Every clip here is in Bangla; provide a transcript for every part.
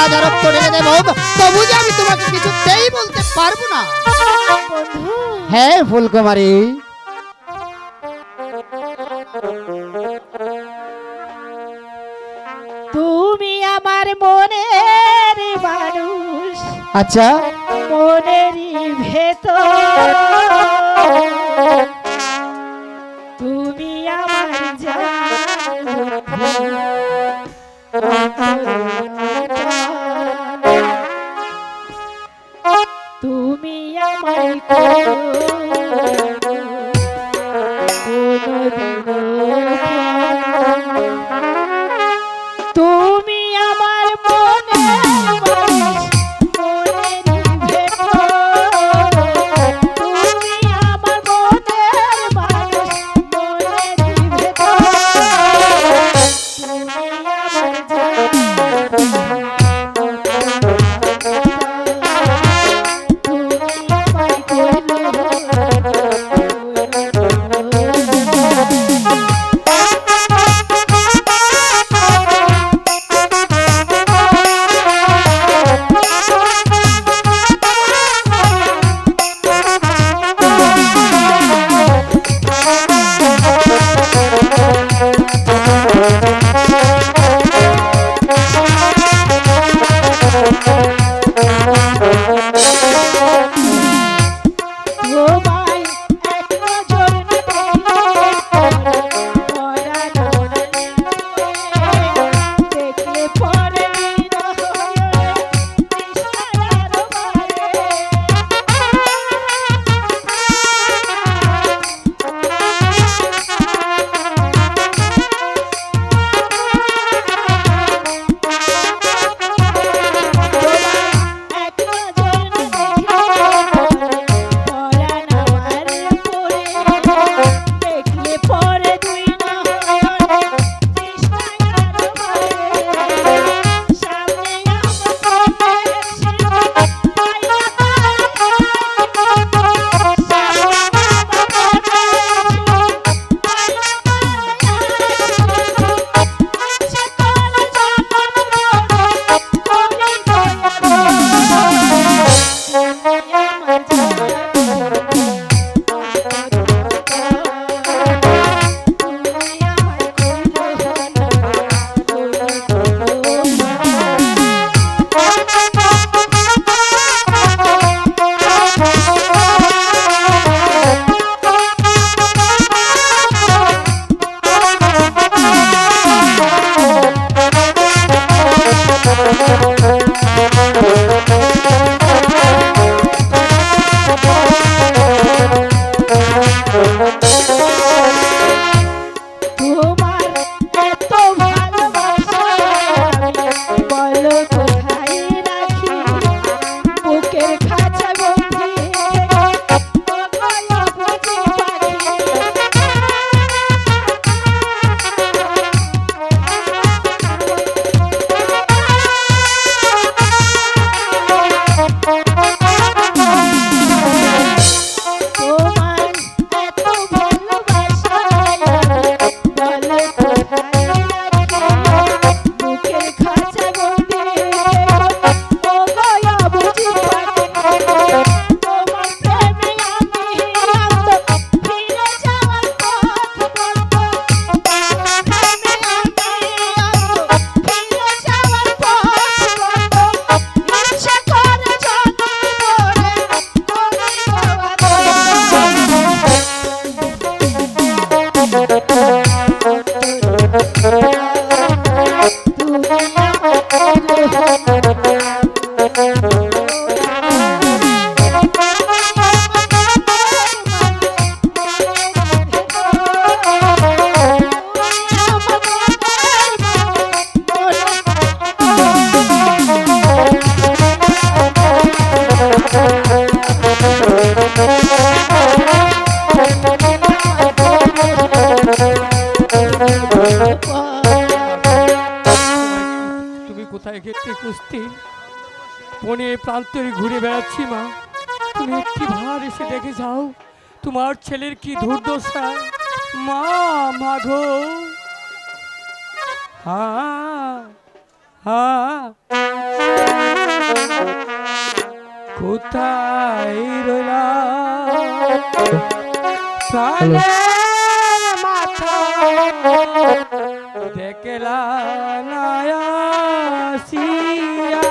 আজ আরক্ত ঢেলে দেব, তবু যে আমি তোমাকে কিছুতেই বলতে পারবো না। হ্যাঁ ফুলকুমারী, তুমি আমার মনের মানুষ, আচ্ছা মনেরই ভেতর তুমি আমার জান তুমি আমায় তুমি আমার মনের মানুষ, মনেরই ভেতর তুমি আমার মনের মানুষ, মনেরই ভেতর তুমি আমার জান কুস্তি বনে প্রান্তরে ঘুরে বেড়াচ্ছি মা, তুমি একটি ভার এসে দেখে যাও তোমার ছেলের কি দুর্দশা। মা মাগো, হ্যাঁ হ্যাঁ কোথায় রইলা প্রাণের মাথা দেখলা নায়া সিয়া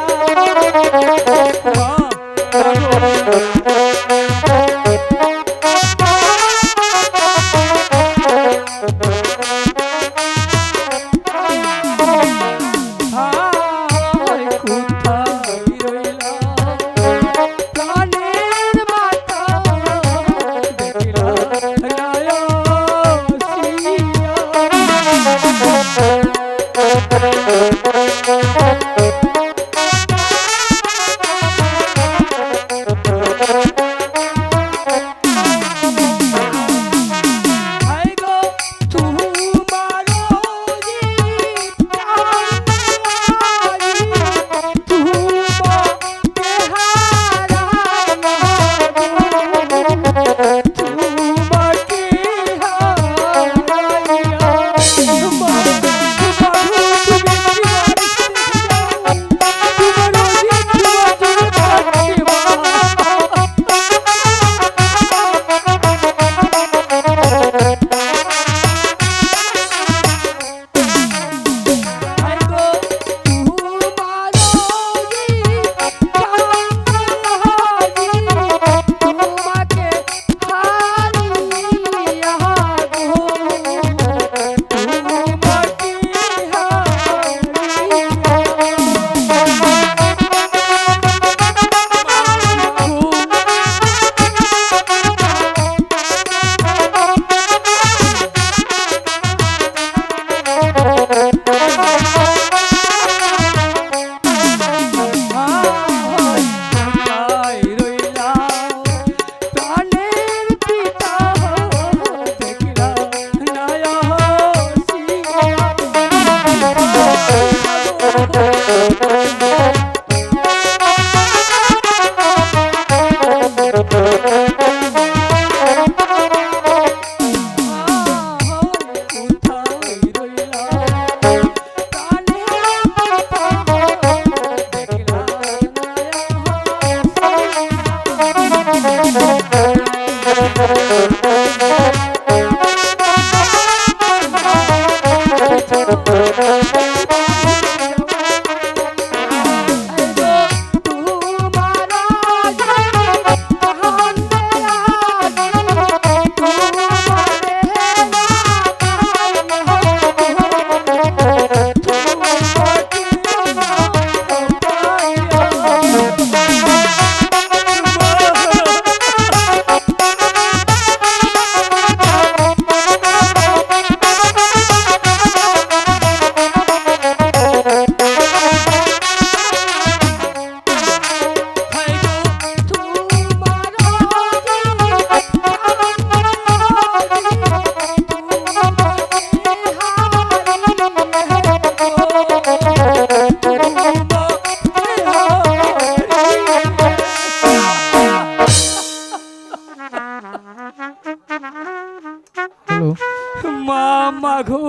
মা মাগো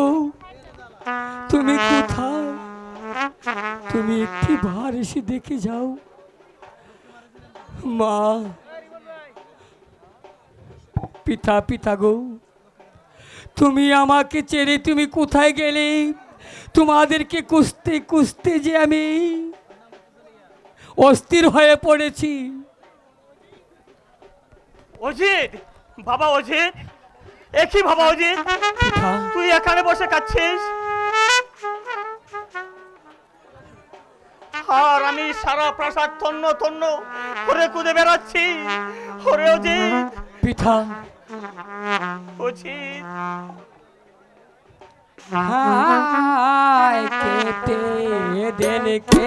তুমি কোথায়? তুমি একটি বার এসে দেখে যাও মা। পিতা পিতা গো, তুমি আমাকে ছেড়ে তুমি কোথায় গেলে? তোমাদেরকে খুঁজতে খুঁজতে যে আমি অস্থির হয়ে পড়েছি। অজিত, বাবা অজিত, একই বাবা অজিত, তুই এখানে বসে কাঁদছিস আর আমি সারা প্রাসাদ তন্ন তন্ন করে খুঁজে বেড়াচ্ছি। ওরে অজিত, পিতা অজিত, হায় কেটে দেন কে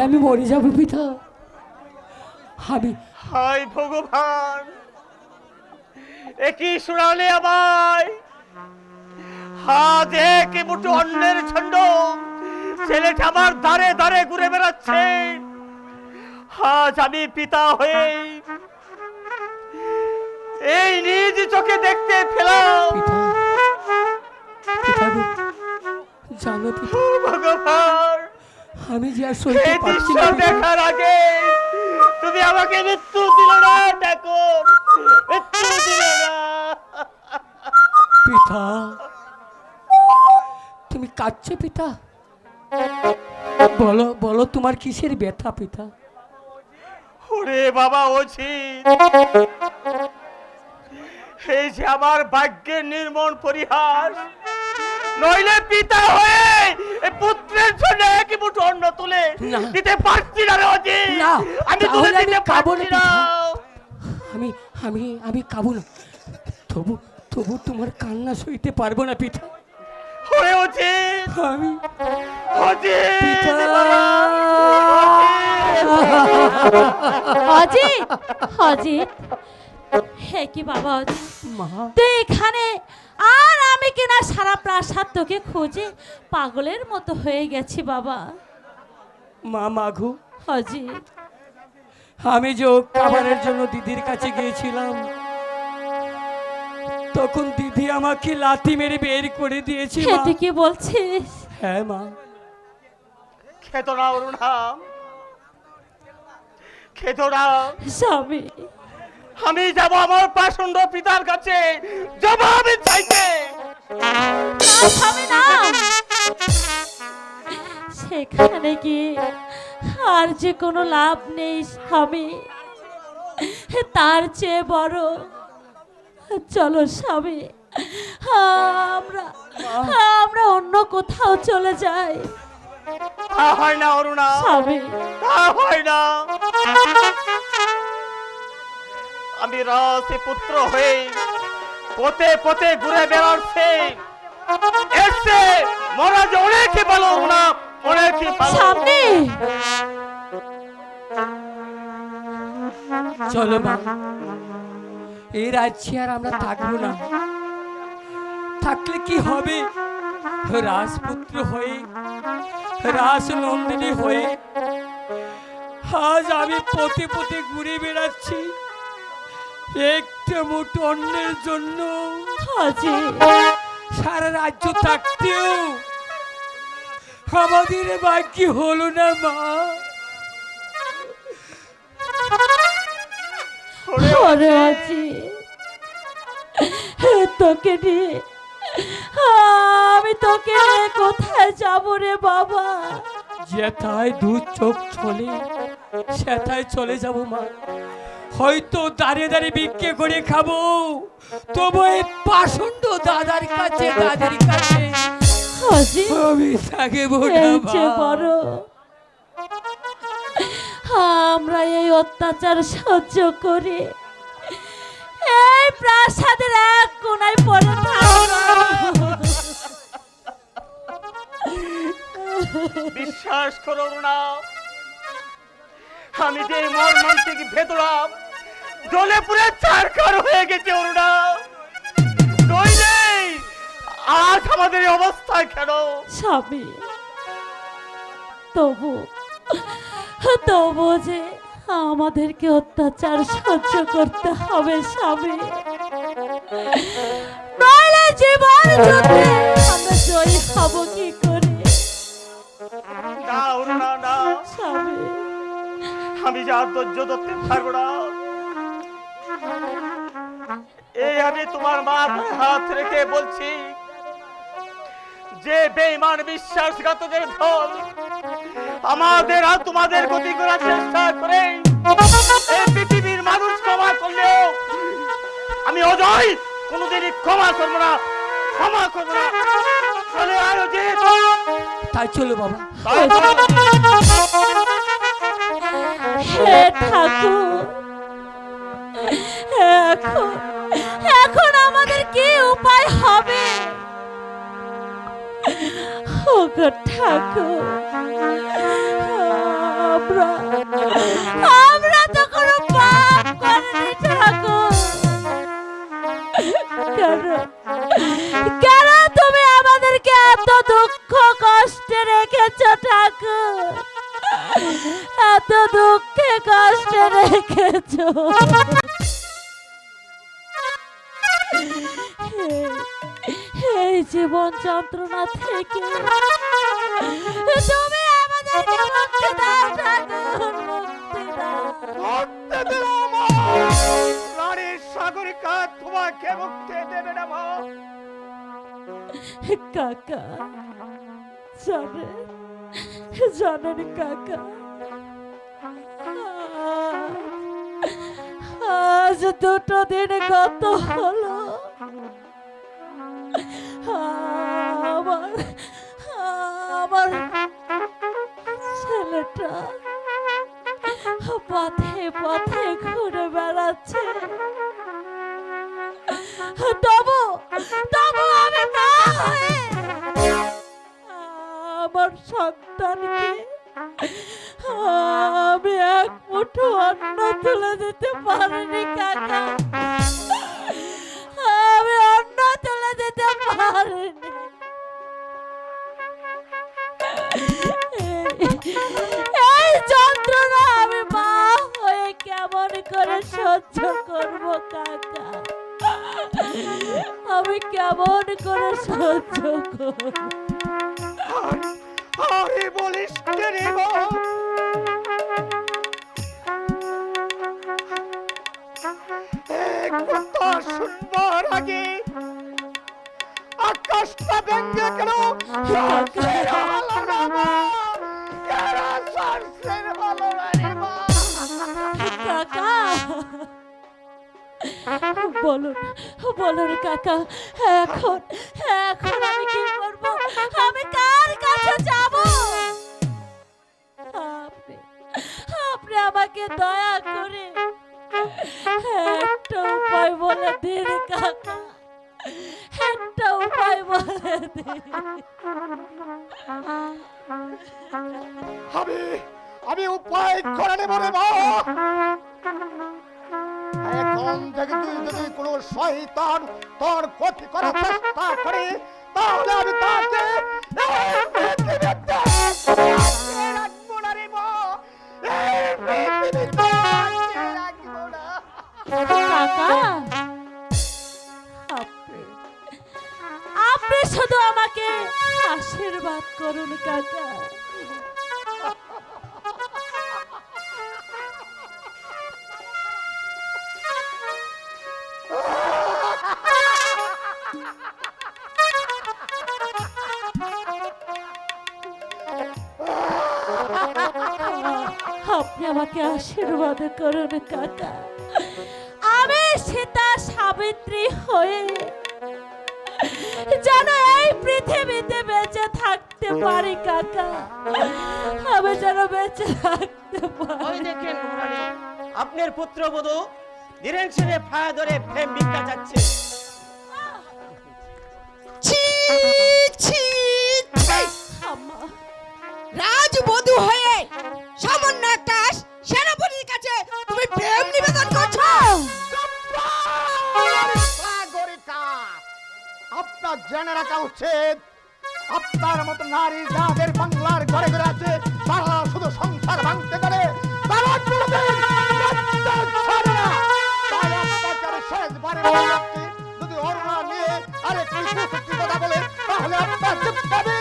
আমি মরে যাবো পিতা। আমি হায় ভগবান, একই শোনালে আমায়। হাত এক মুঠো অন্যের ছন্দ, ছেলেটা আমার দাঁড়ে দাঁড়ে ঘুরে বেড়াচ্ছে। আজ আমি পিতা হয়ে এই নিজ চোখে দেখতে পেলাম। পিতা, পিতা গো, জানো পিতা, ভগবান, আমি যে আর সইতে এই পারছি দৃশ্য না পিতা। দেখার আগে তুমি আমাকে মৃত্যু দিল না ঠাকুর, মৃত্যু দিল না। পিতা, তুমি কাঁদছো পিতা? বলো বলো, তোমার কিসের ব্যথা পিতা? ওরে বাবা অজিত, এই যে আমার ভাগ্যের নির্মম পরিহাস। নইলে পিতা হয়ে এই পুত্রের জন্য এক মুঠো অন্ন তুলে না। দিতে পারছি না রে অজিত। না, আমি তুলে তাহলে আমি দিতে খাবো না পারছি না। আমি আমি আমি খাবো না। তবু তবু তোমার কান্না সইতে পারবো না পিতা। ওরে অজিত, আমি অজিত, পিতা। অজিত, অজিত, হে কি বাবা অজিত, মা, তুই এখানে? আর আমি কিনা সারা প্রাসাদ তোকে খুঁজে পাগলের মতো হয়ে গেছি বাবা। মা মাঘু, অজিত, আমি যে খাবারের জন্য দিদির কাছে গিয়েছিলাম, তখন দিদি আমাকে লাথি মেরে বের করে দিয়েছে হে মা। তুই কি বলছিস? হ্যাঁ মা, খেত না অরুণাম, খেত না। স্বামী, আমি যাব আমার পাষণ্ড পিতার কাছে জবাব চাইতে। না স্বামী না, সেখানে গিয়ে আর যে কোনো লাভ নেই স্বামী। তার চেয়ে বড়, চলো স্বামী, আমরা আমরা অন্য কোথাও চলে যাই। তা হয় না অরুণা, স্বামী, তা হয় না। আমি রাসে পুত্র হয়ে পথে পথে ঘুরে বেড়াচ্ছে। এসে মরা যে অনেকই ভালো না, অনেকই ভালো। সামনে চলো মা, এই রাজ্যে আর আমরা থাকবো না। থাকলে কি হবে? রাজপুত্র হয়ে, রাজনন্দিনী হয়ে আজ আমি পথে পথে ঘুরে বেড়াচ্ছি একটা মুঠো অন্যের জন্য। অজিত, সারা রাজ্য থাকতেও আমাদের বাকি হলো না মা। ওরে অজিত, তোকে নিয়ে আমি তোকে নিয়ে কোথায় যাব রে বাবা? যেথায় দু চোখ চলে সেথায় চলে যাব মা। হয়তো দাঁড়িয়ে দাঁড়িয়ে ভিক্ষে করে খাবো, তবু এই পাষণ্ড দাদার কাছে, দাদির কাছে অজিত, আমি থাকবো না এই মা। যে বড় আমরা এই অত্যাচার সহ্য করে এই প্রাসাদের এক কোনায় পড়ে থাকবো। বিশ্বাস করো না, আমি যে মর্মান্তিক ভেতরা জলে পুরে চারকার হয়ে গেছে অরুণা। নইলে আজ আমাদের এই অবস্থা কেন? স্বামী, তবু তবু যে আমাদেরকে অত্যাচার সহ্য করতে হবে স্বামী, নইলে জীবন যুদ্ধে আমরা জয়ী হব কি করে? না অরুণা না, স্বামী, আমি যা ধৈর্য ধরতে পারবো না। এই আমি তোমার মাথায় হাত রেখে বলছি, যে বেঈমান বিশ্বাসঘাতকের দল আমাদের আর তোমাদের গতি করার চেষ্টা করে এই পৃথিবীর মানুষ ক্ষমা করলেও আমি অজয় কোনোদিনই ক্ষমা করবো না, ক্ষমা করবো না। চলে আয় অজিত, তাই চলো বাবা। তাই চলো অজিত। হে ঠাকুর, এখন এখন আমাদের কি উপায় হবে? ওগো ঠাকুর, আমরা তো কোনো পাপ করিনি ঠাকুর। কেন কেন তুমি আমাদেরকে এত দুঃখ কষ্টে রেখেছো ঠাকুর? এত দুঃখে কষ্টে রেখেছো। এই জীবন যন্ত্রণা থেকে তুমি আমাদেরকে মুক্তি দাও ঠাকুর, মুক্তি দাও। রানীর সাগরিকা তোমাকে মুক্তি দেবে না মা। কাকা জানেন কাকা, আজ 2 দিন গত হলো আমার ছেলেটা পথে পথে ঘুরে বেড়াচ্ছে। তবু আমি মা হয়ে আমার সন্তানকে আমি এক মুঠো অন্ন তুলে দিতে পারিনি কাকা, আমি অন্ন তুলে দিতে পারিনি। এই যন্ত্রণা আমি মা হয়ে কেমন করে সহ্য করব কাকা, আমি কেমন করে সহ্য করব? আরে বলিস কে রে মা? এক কথা শুনবার আগে আকাশটা ভেঙে গেল। সরষের হলো না মা, কেন সরষের হলো না রে মা? কাকা বলুন কাকা, এখন আমি কি করব? আমি কার কাছে যাব? আপনি আমাকে দয়া করে একটা উপায় বলে দিন কাকা, একটা উপায় বলে দিন। আমি উপায় করে নেব রে মা। এখন থেকে তুই যদি কোনো শয়তান তোর ক্ষতি করার চেষ্টা করে, তাহলে আমি তাকে রাখবো না রে মা, রাখবো না। কাকা আপনি শুধু আমাকে আশীর্বাদ করুন কাকা। আপনি আমাকে আশীর্বাদ করুন কাকা, আমি সীতা সাবিত্রী হয়ে যেন এই পৃথিবীতে বেঁচে থাকতে পারি কাকা, আমি যেন বেঁচে থাকতে পারি। ওই দেখেন মহারানী, আপনার পুত্রবধূ ধীরেন সেনের ফায়া ধরে প্রেম ভিক্ষা যাচ্ছে। আম্মা, রাজবধূ হয়ে সামান্য একটা সেনাপতির কাছে তুমি প্রেম নিবেদন করছো? সাগরিকা, আপনার জেনে রাখা উচিত, আপনার মতো নারী যাদের বাংলার ঘরে ঘরে আছে, তারা শুধু সংসার ভাঙতে পারে, তারা কোনোদিন বাচ্চা ছাড়ে না। তাই আপনাকে আমি শেষবারের মতো বলছি, যদি অরুণা নিয়ে আরেকটি সুসুখী কথা বলে, তাহলে আপনার চুপ পাবে।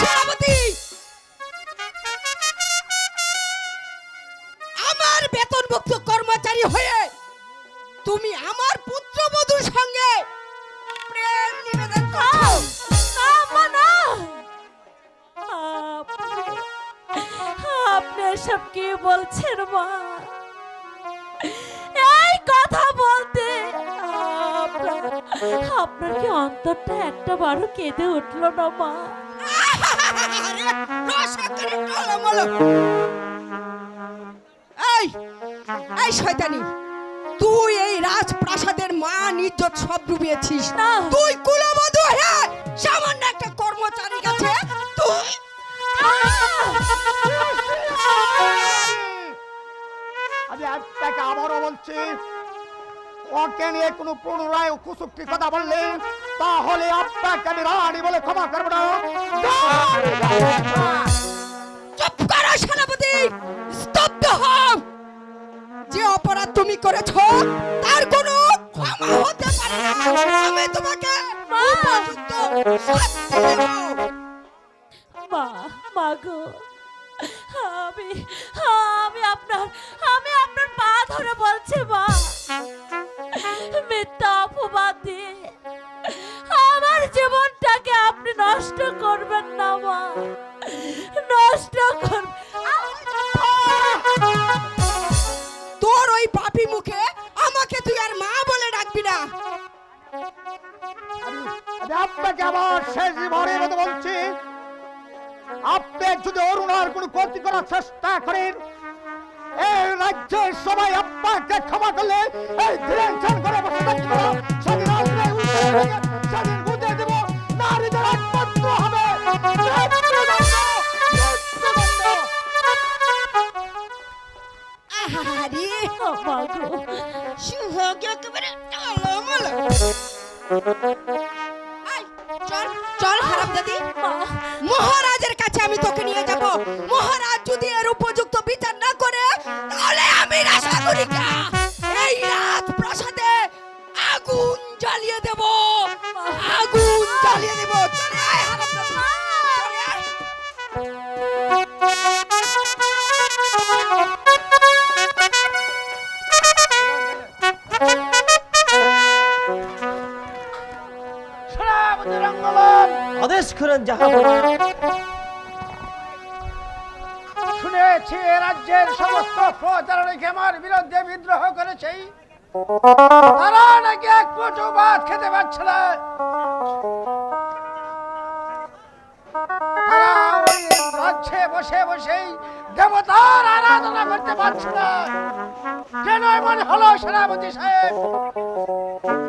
সেনাপতি, আমার বেতনভুক্ত কর্মচারী হয়ে তুমি আমার পুত্রবধূর সঙ্গে প্রেম নিবেদন করছো? আম্মা না, আপনি এসব কি বলছেন মা? এই কথা বলতে আপনার কি অন্তরটা একটা বারও কেঁদে উঠলো না মা? এই শয়তানি, তুই এই রাজপ্রাসাদের মান ইজ্জত সব ডুবিয়েছিস। না। তুই কুলবধূ হয়ে সামান্য একটা কর্মচারীর কাছে তুই আমি আপনাকে আবারও বলছি, ওকে নিয়ে কোনো পুনরায় কুচুক্তি কথা বললে তাহলে আপনাকে আমি রানী বলে ক্ষমা করবো না। চুপ করো সেনাপতি, স্তব্ধ হও। যে অপরাধ তুমি করেছো তার কোনো ক্ষমা হতে পারে না। আমি তোমাকে উপযুক্ত শাস্তি দেব। মা, মা গো, আমি আমি আপনার পা ধরে বলছি মা, মিথ্যা অপবাদ দিয়ে আমার জীবনটাকে আপনি নষ্ট করবেন না মা, নষ্ট করবেন। তোর ওই পাপী মুখে আমাকে তুই আর মা বলে ডাকবি না। আমি আপনাকে আবার শেষ বারের মতো বলছি, আপনি যদি অরুণার কোনো ক্ষতি করার চেষ্টা করেন, এই রাজ্যের সবাই আপনাকে ক্ষমা করলে এই ধীরেন করে বসে থাকবে না। স্বাধীন আসবে, স্বাধীন বুঝে দেব, নারীদের একমাত্র হবে মৃত্যুদণ্ড, মৃত্যুদণ্ড। আহারে, মা গো, সুহাগ একেবারে টলমল। আয়, চল চল হারামজাদি, মহারাজের কাছে আমি তোকে নিয়ে যাব। মহারাজ যদি এর উপযুক্ত বিচার না করে তাহলে আমি রাসাগুলিকা এই রাত প্রাসাদে আগুন জ্বালিয়ে দেব, আগুন জ্বালিয়ে দেব। চলে আয় হারামজাদি, চলে আয়। সেনাপতি রঙ্গলাল, আদেশ করেন জাহাপনা। শুনেছি এ রাজ্যের সমস্ত প্রজারা নাকি আমার বিরুদ্ধে বিদ্রোহ করেছে, তারা নাকি এক মুঠো ভাত খেতে পারছে না, তারা ওই রাজ্যে বসে বসেই দেবতার আরাধনা করতে পারছে না। কেন এমন হলো সেনাপতি সাহেব?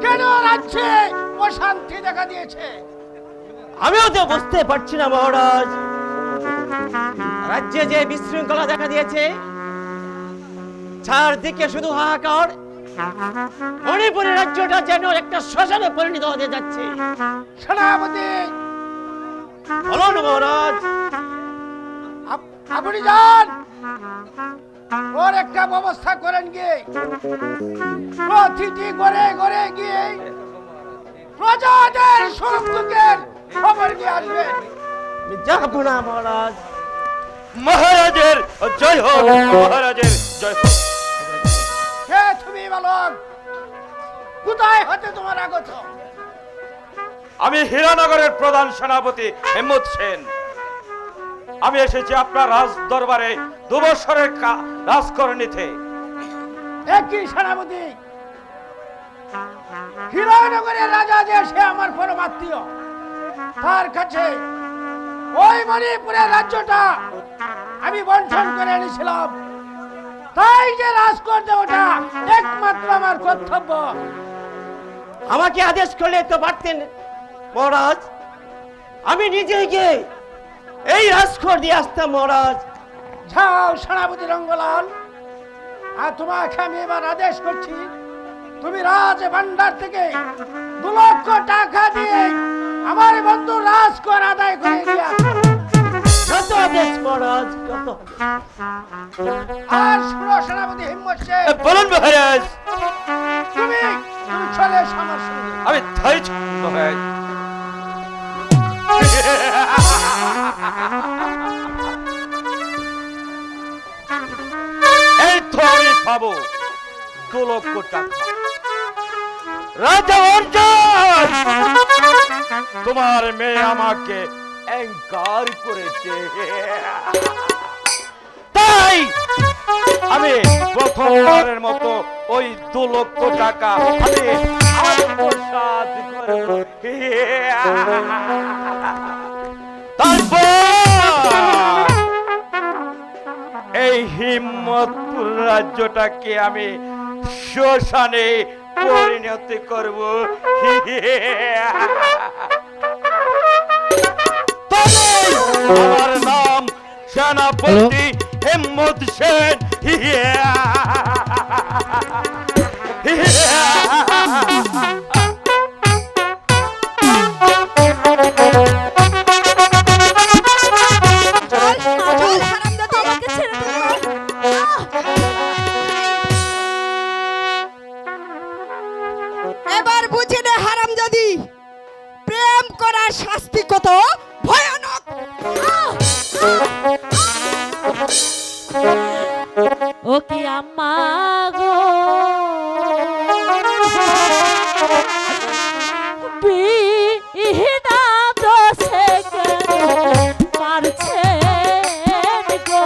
কেন রাজ্যে অশান্তি দেখা দিয়েছে? আমিও তো বুঝতে পারছি না মহারাজ, রাজ্যে যে বিশৃঙ্খলা দেখা দিয়েছে, চারদিকে শুধু হাহাকার। মণিপুরের রাজ্যটা যেন একটা শ্মশানে পরিণত হতে যাচ্ছে। সেনাপতি, বলুন মহারাজ। আপনি যান, ওর একটা ব্যবস্থা করেন গিয়ে, প্রতিটি ঘরে ঘরে গিয়ে প্রজাদের সুখ দুঃখের খবর নিয়ে আসবেন। যাবো না মহারাজ। মহারাজের জয় হোক, মহারাজের জয় হোক। হে তুমি বালক, কোথায় হতে তোমার আগত? আমি হীরানগরের প্রধান সেনাপতি হেমন্ত সেন। আমি এসেছি আপনার রাজ দরবারে 2 বছরের রাজকর নিতে। একই সেনাপতি, হীরানগরের রাজা যে সে আমার পরমাত্মীয়, তার কাছে ওই মণিপুরের রাজ্যটা আমি বন্টন করে এনেছিলাম। তাই যে রাজকর দেওয়াটা একমাত্র আমার কর্তব্য। আমাকে আদেশ করলে তো পারতেন মহারাজ, আমি নিজে গিয়ে এই রাজখর দিয়ে আসতাম মহারাজ। যাও সেনাপতি রঙ্গলাল, আর তোমাকে আমি এবার আদেশ করছি, তুমি রাজ ভান্ডার থেকে 2 লক্ষ টাকা দিয়ে আমার বন্ধু রাজকর আদায় করে দিয়ে আসো। কত আদেশ মহারাজ, কত আর শুনো সেনাপতি হিম্মত সেন, বলুন মহারাজ। তুমি চলে এসো আমার সঙ্গে। আমি তাই মহারাজ। এই তো আমি পাবো 2 লক্ষ টাকা। রাজা অর্জুন, তোমার মেয়ে আমাকে অ্যাঙ্কার করেছে, তাই আমি প্রথমবারের মতো ওই 2 লক্ষ টাকা আমি আত্মসাৎ করব। তারপর এই হিম্মতপুর রাজ্যটাকে আমি শ্মশানে পরিণত করব। তবে আমার নাম সেনাপতি হেমন্ত সেন। চল চল হারামজাদি আমাকে ছেড়ে দে মা। এবার বুঝে নে হারামজাদি, প্রেম করার শাস্তি কত ভয়ানক। ও কি আম্মা গো, বিনা দোষে কেন মারছেন গো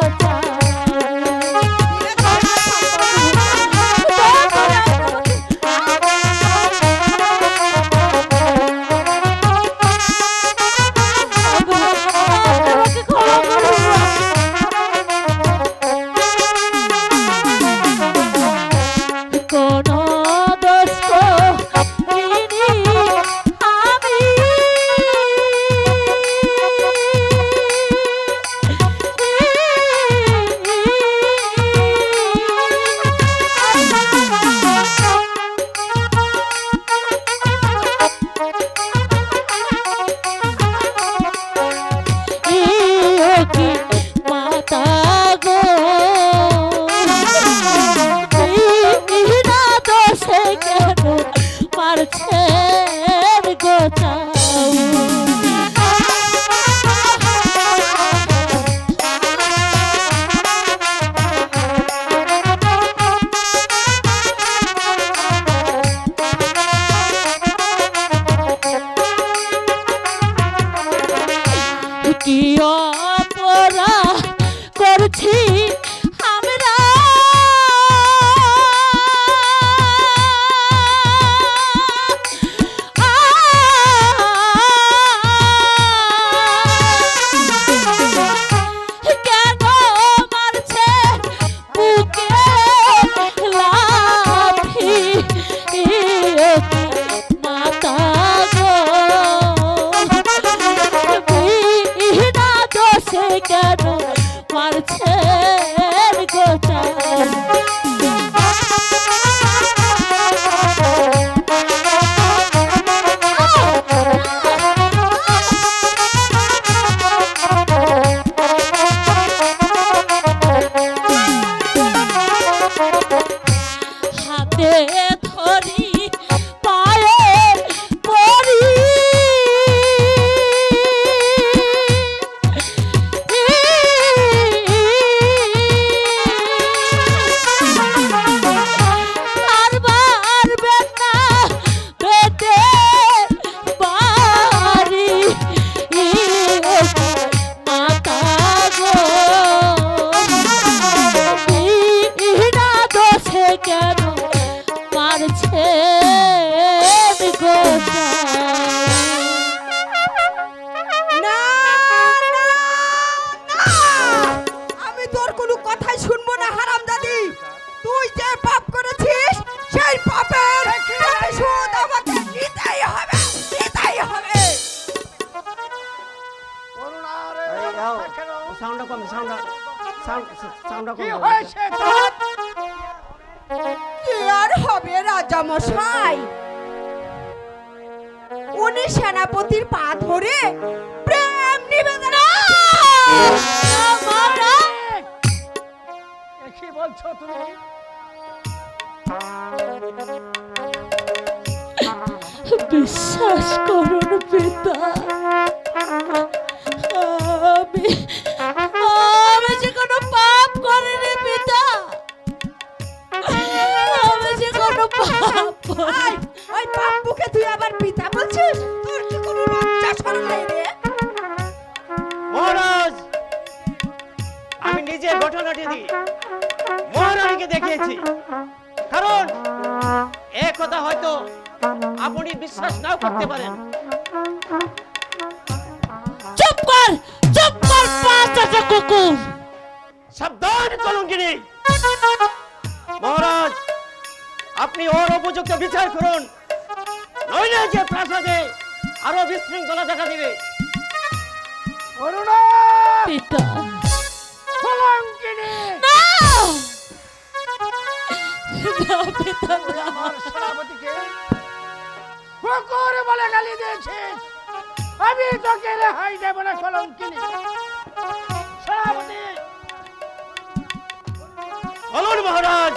কোনো দোষ করিনি আমি, কি মাতা গো, বিনা দোষে কেন মারছেন গো চাউ। কি অপরাধ করছি আমরা, কেন মারছে বুকে লাঠি মাতা গো, বিনা দোষে কেন মারছেন গো চাউ। হাতে ধরি পায়ে পড়ি, আর পারবেন না পেতে বাড়ি মাতা গো, বিনা দোষে কেন মারছেন গো চাউ। না না না, আমি তোর কোনো কথাই শুনবো না হারামজাদি। তুই যে পাপ করেছিস সেই পাপের প্রতিশোধ আমাকে নিতেই হবে, নিতেই হবে। সাউন্ডটা কম, সাউন্ডটা কম। কি আর হবে রাজা মশাই, উনি সেনাপতির পা ধরে প্রেম নিবেদন। কি বলছো তুমি? বিশ্বাস করুন পিতা, আমি আমি যে কোনো পাপ করিনি পিতা, আমি যে কোনো পাপ আই, ওই পাপ্পুকে তুই আবার পিতা বলছিস? তোর কি কোনো লজ্জা শরম নেই রে? মহারাজ, আমি নিজে ঘটনাটি দিই মহারানীকে দেখিয়েছি। কারণ এ কথা হয়তো আপনি বিশ্বাস নাও করতে পারেন। চুপ কর পাঁচটা কুকুর। সাবধান কলঙ্কিনী। মহারাজ, আপনি ওর উপযুক্ত বিচার করুন, নইলে যে প্রাসাদে আরো বিশৃঙ্খলা দেখা দিবে। পিতা কলঙ্কিনী না না পিতা না। আমার সেনাপতিকে কুকুর বলে গালি দিয়েছিস, আমি তোকে রেহাই দেব না কলঙ্কিনী। সেনাপতি বলুন মহারাজ,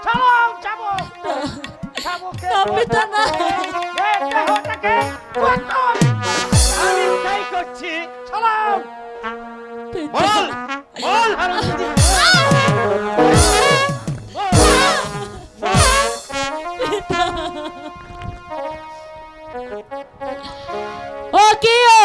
চালাও চাবুক। চাবুকে না পিতা না। এ দেহটাকে কুতুব। আমি তাই করছি, চালাও। বল বল হারামজাদি। ও কি ও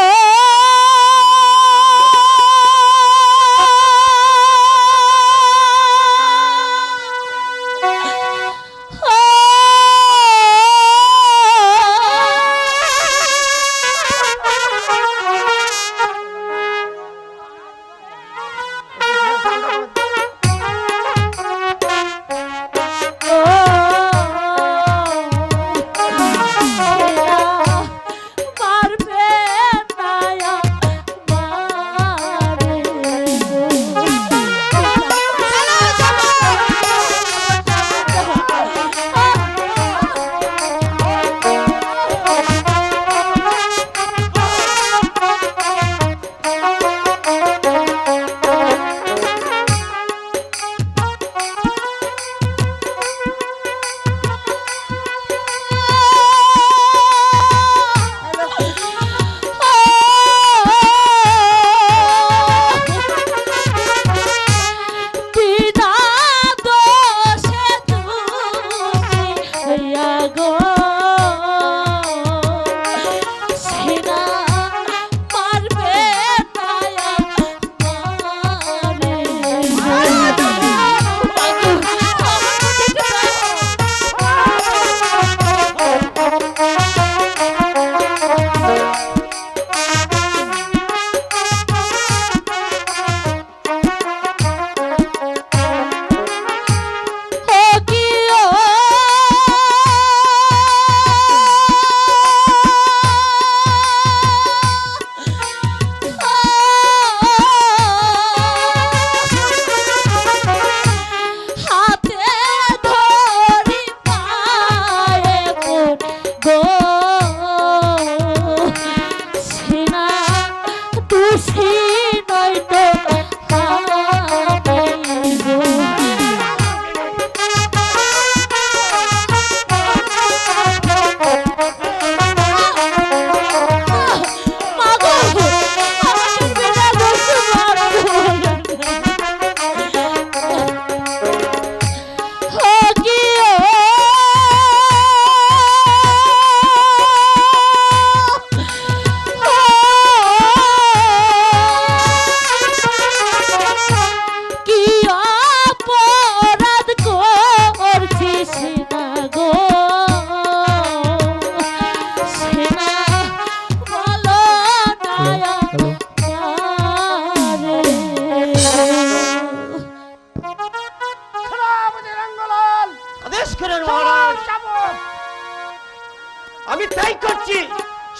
আমি তাই করছি,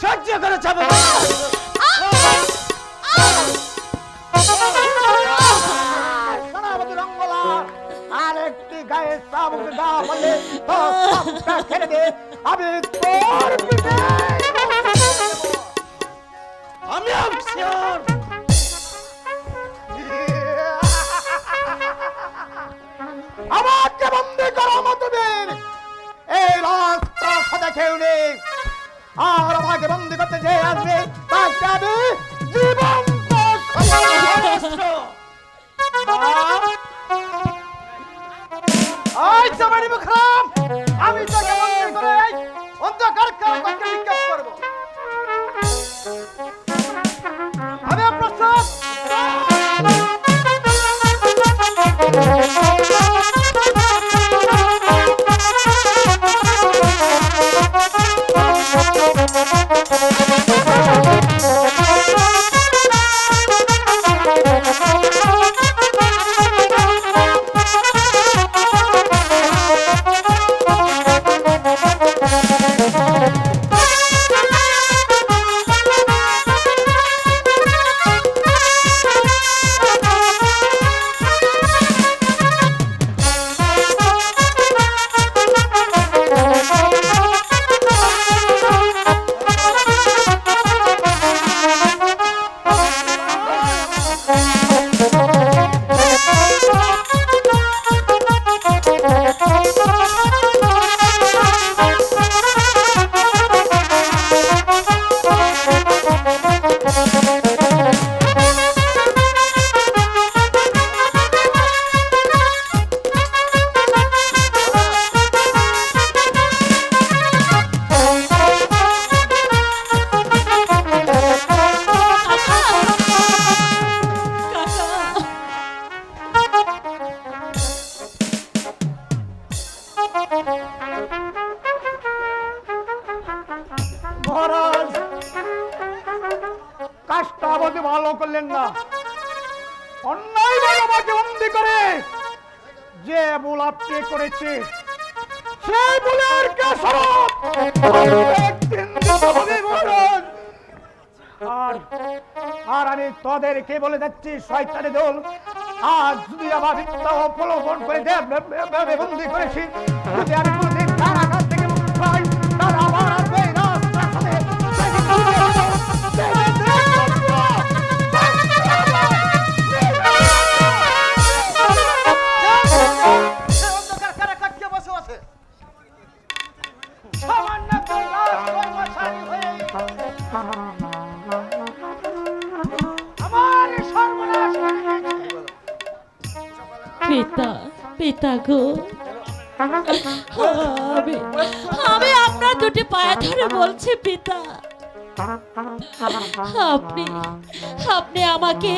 সহ্য করে যাবো। আর একটি গায়ে চাবুক না বলে তো চাবুকটা খেলে দে, আমি তোর পিঠে আমি অবসর। আমাকে বন্দি করো মতুদের, এই রাস্তা সাথে কেউ নেই। আর আমাকে বন্দি করতে যে আসবে তাকে আমি জীবন্ত আমি তোকে বন্দি করে অন্ধকার কারাগারে নিক্ষেপ করবো। আমি প্রস্তুত। কে করেছে সেই ভুলের কাসরত একদিন দিতে হবে মহারাজ। আর আমি তোদেরকে বলে যাচ্ছি শয়তানি দল, আজ যদি আমার মিথ্যা অবলম্বন করে বন্দি করেছি, যদি আমি কোনদিন কারাগার থেকে মুক্তি পাই, তারা আবার আসবে এই রাজপ্রাসাদে। সামান্য একজন রাজকর্মচারী হয়ে আমার সর্বনাশ করে দিয়েছে। পিতা পিতা গো, আমি আপনার দুটি পায়ে ধরে বলছি পিতা, আপনি আমাকে